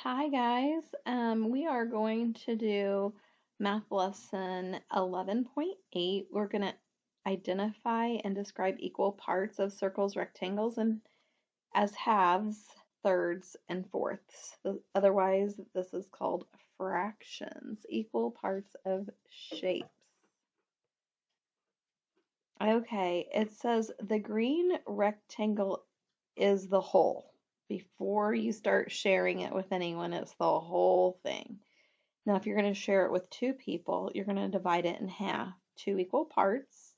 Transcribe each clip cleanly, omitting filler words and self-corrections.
Hi guys, we are going to do math lesson 11.8. We're going to identify and describe equal parts of circles, rectangles, and as halves, thirds, and fourths. Otherwise, this is called fractions, equal parts of shapes. Okay, it says the green rectangle is the whole. Before you start sharing it with anyone, it's the whole thing. Now, if you're going to share it with two people, you're going to divide it in half. Two equal parts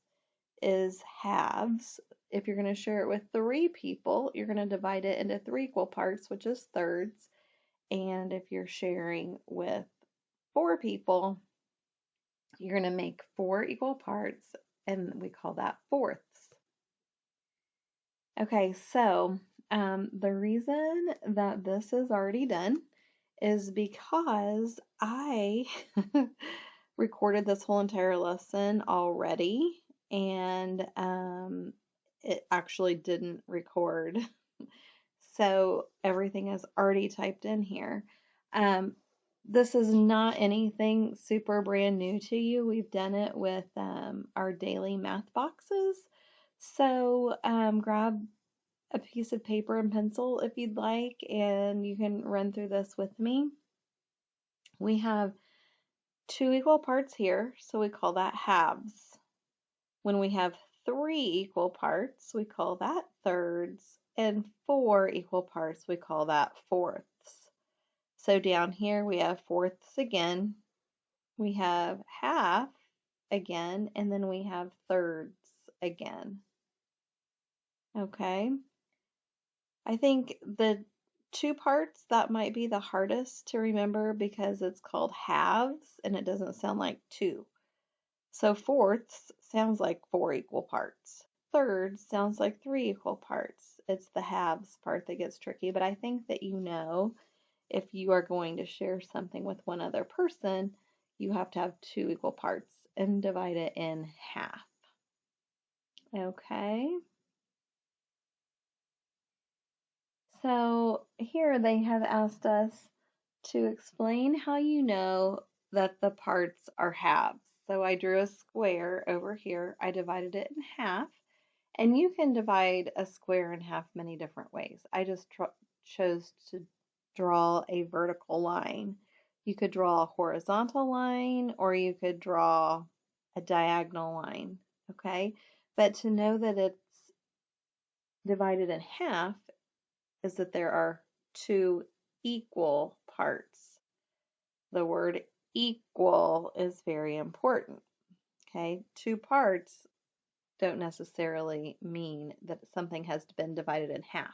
is halves. If you're going to share it with three people, you're going to divide it into three equal parts, which is thirds. And if you're sharing with four people, you're going to make four equal parts, and we call that fourths. Okay, so the reason that this is already done is because I recorded this whole entire lesson already, and it actually didn't record. So everything is already typed in here. This is not anything super brand new to you. We've done it with our daily math boxes. So grab a piece of paper and pencil if you'd like, and you can run through this with me. We have two equal parts here, so we call that halves. When we have three equal parts, we call that thirds, and four equal parts, we call that fourths. So down here we have fourths again, we have half again, and then we have thirds again. Okay, I think the two parts that might be the hardest to remember because it's called halves and it doesn't sound like two. So fourths sounds like four equal parts. Thirds sounds like three equal parts. It's the halves part that gets tricky, but I think that you know if you are going to share something with one other person, you have to have two equal parts and divide it in half. Okay. So here they have asked us to explain how you know that the parts are halves. So I drew a square over here. I divided it in half. And you can divide a square in half many different ways. I just chose to draw a vertical line. You could draw a horizontal line or you could draw a diagonal line, okay? But to know that it's divided in half is that there are two equal parts. The word equal is very important, okay? Two parts don't necessarily mean that something has been divided in half.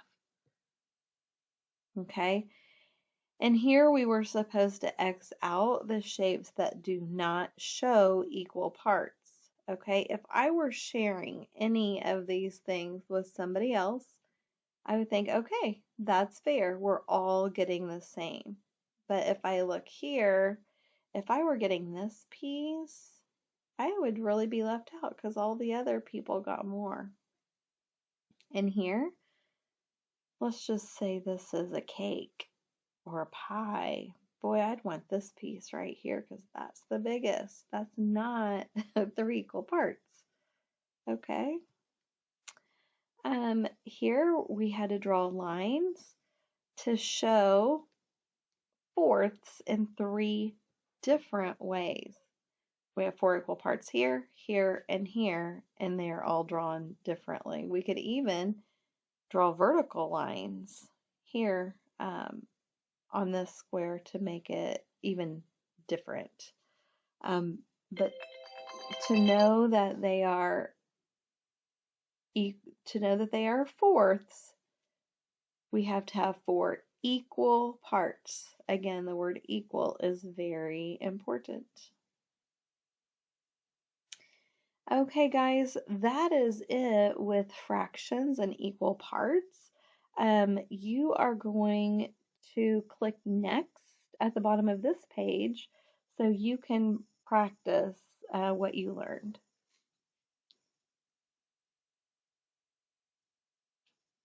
Okay, and here we were supposed to X out the shapes that do not show equal parts. Okay, if I were sharing any of these things with somebody else, I would think, okay, that's fair. We're all getting the same. But if I look here, if I were getting this piece, I would really be left out because all the other people got more. And here, let's just say this is a cake or a pie. Boy, I'd want this piece right here because that's the biggest. That's not three equal parts. Okay. Here we had to draw lines to show fourths in three different ways. We have four equal parts here, here, and here, and they're all drawn differently. We could even draw vertical lines here on this square to make it even different. But to know that they are fourths, we have to have four equal parts. Again, the word equal is very important. Okay, guys, that is it with fractions and equal parts. You are going to click next at the bottom of this page so you can practice what you learned.